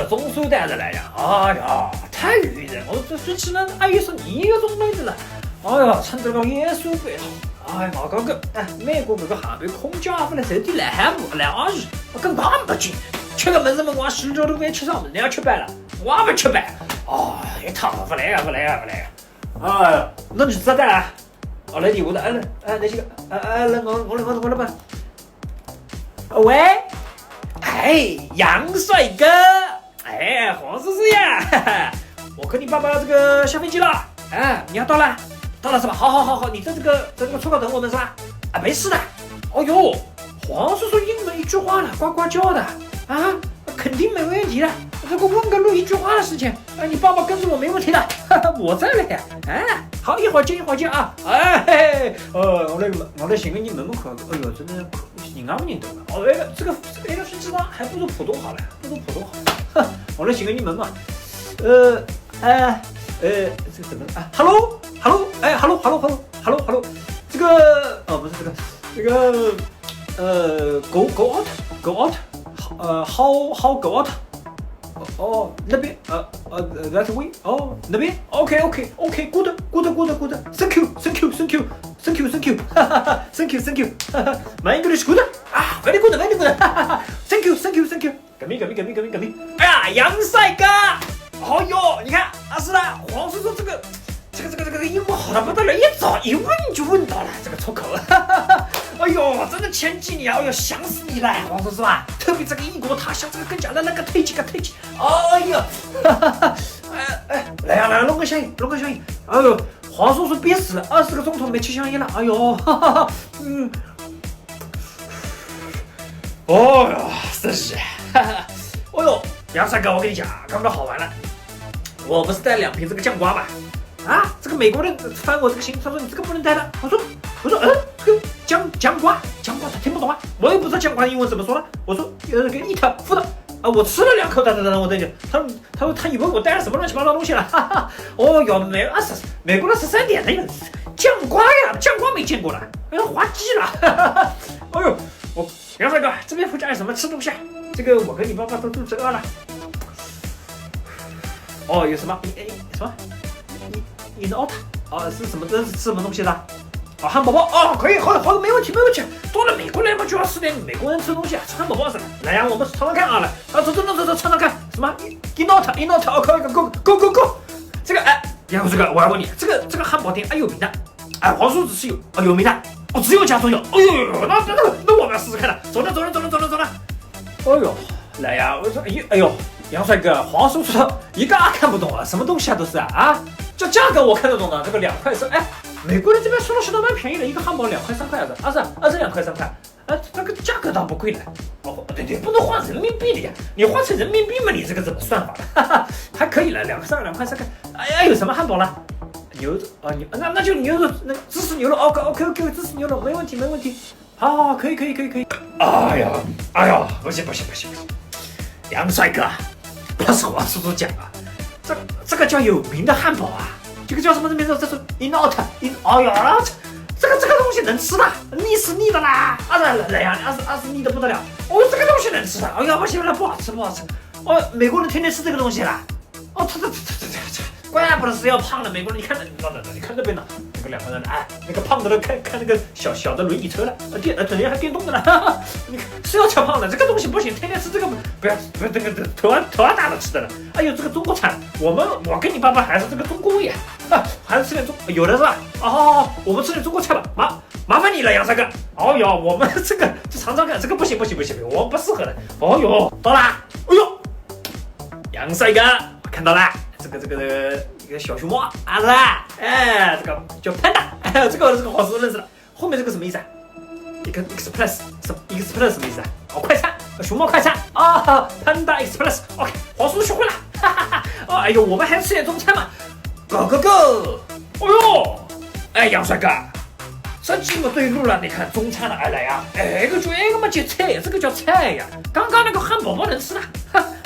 总算带着来呀！哎呀，太郁人！我这吃了哎是你个种妹子了！哎呀，趁这个也舒服了。哎呀，美国这个汉堡空家伙的这点烂汉堡烂20，我跟俺不进。吃个闷什么？我10周都没吃上，人家吃白了，我不吃白。哎，他不来呀！哎呀，那你咋的了？那地我的，那几个，那我的吧。喂，哎，杨帅哥，哎，黄叔叔呀，我跟你爸爸这个下飞机了，你要到了是吧？好，你在这个出口等我们是吧？没事的。哦呦，黄叔叔应了一句话了，呱呱叫的啊，肯定没问题的。这个问个路一句话的事情，你爸爸跟着我没问题的，我在了呀。好，一会儿见啊。我的先跟你问口，哎呦，真的你安不认得了？这个飞机上还不如浦东好了，我的先跟你问嘛。这个怎么？Hello，哎 ，Hello，这个不是这个go out，how go out。那边that way，那边 OK，good，thank you，my English good，very good，thank you，革命，哎呀，杨帅哥，哦哟，你看是的，黄叔叔这个英文好的不得了，一问就问到了这个出口，哎呦，真的前几年，哎呦，想死你了，黄叔叔啊，特别这个异国他乡，这个更加的那个推荐，哎呀，来呀，弄个香烟，哎呦，黄叔叔憋死了，20个钟头没吃香烟了，哎呦，哦哟，真是，哎呦，杨帅哥，我跟你讲，刚刚好玩了，我不是带2瓶这个酱瓜嘛。这个美国人翻我这个信，他说你这个不能带的。我说，这个酱瓜他听不懂啊，我也不知道酱瓜的英文怎么说了。我说个一条副的我吃了2口，等我等你。他说他以为我带了什么乱七八糟东西了，哦哟，美国人13点的酱瓜呀，酱瓜没见过了，滑稽了，哎呦，杨帅哥这边附近什么吃东西啊？这个我跟你爸爸都肚子饿了。有什么？什么？你的是什么？这是什么东西的？汉堡包可以，好，没问题。到了美国来嘛，就要吃点美国人吃东西，吃汉堡包是吧？来呀，我们尝尝看啊，来，走，尝尝看，什么 ？In-N-Out， 可以 ，Go！ 这个然后这个我要问你，这个汉堡店有名的，黄叔只是有名的，只有家中有，哎呦，那我们要试试看的，走了。哎呦，来呀，我说，哎呦，杨帅哥，黄叔叔一个看不懂啊，什么东西都是这价格我看得懂的，这个2块3，美国人这边说的是都蛮便宜的，一个汉堡2块3块是2块3块，这个价格倒不贵的，对，不能换人民币的呀，你换成人民币嘛，你这个怎么算法的？还可以了，2块3块，有什么汉堡了？牛肉那就牛肉，那芝士牛肉，OK，芝士牛肉没问题，好，可以，哎呀，不行，杨帅哥，不是黄叔叔讲啊。这个叫有名的汉堡这个叫什么名字？这是 In-N-Out， 哎呀，这个东西能吃的，腻是腻的啦，来呀，是腻的不得了。这个东西能吃的，哎呀，不行了，不好吃。美国人天天吃这个东西啦。这怪不得是要胖的美国人，你看这边呢，那个2个人，那个胖的都开那个小的轮椅车了，整天还电动的了，你看是要吃胖的，这个东西不行，天天吃这个不要这个头大的吃的了。哎呦，这个中国餐，我跟你爸爸还是这个中国味还是吃点有的是吧？我们吃点中国菜吧，麻烦你了，杨帅哥。我们这尝尝看，这个不行，我不适合的。到啦，哎呦，杨帅哥，我看到了。这个一个小熊猫是吧？这个叫 Panda， 这个黄叔认识了。后面这个什么意思一个 Express 什么意思快餐，熊猫快餐Panda Express。OK， 黄叔学会了，哎呦，我们还吃点中餐嘛 ，Go！ 杨帅哥，这几么对路了，你看中餐的来呀，这个嘛叫菜，这个叫菜呀。刚刚那个汉堡包能吃的，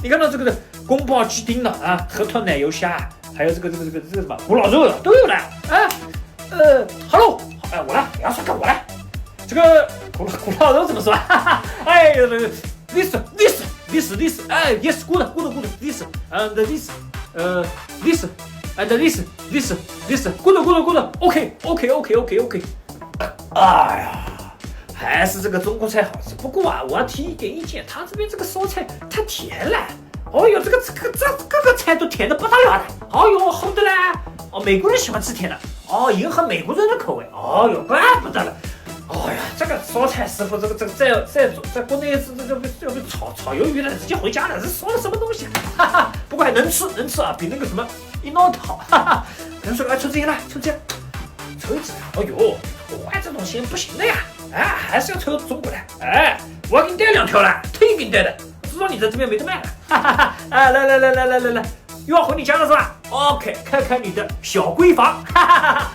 你看到这个宫保鸡丁的河豚奶油虾，还有这个什么古老肉的都有了Hello， 我来，杨帅哥我来，这个古老肉怎么说？This this，哎 ，yes good this and this and this good，OK，哎呀。还是这个中国菜好吃，不过啊，我要提一点意见，他这边这个烧菜太甜了。哦哟，这个菜都甜的不得了的。哦哟，好的嘞。哦，美国人喜欢吃甜的。哦，迎合美国人的口味。哦哟，怪不得了。哦呀，这个烧菜师傅，这个在国内要被炒鱿鱼了，直接回家了。这烧的什么东西？哈哈，不过还能吃啊，比那个什么一闹好。哈哈，人说来抽支烟了，抽支烟。抽一支。哦哟，国外这东西不行的呀。哎，还是要抽中国的。哎，我要给你带2条了，特意给你带的，知道你在这边没得卖了。哈哈哈！哎，来，又要回你家了是吧 ？OK， 看看你的小闺房。哈哈哈。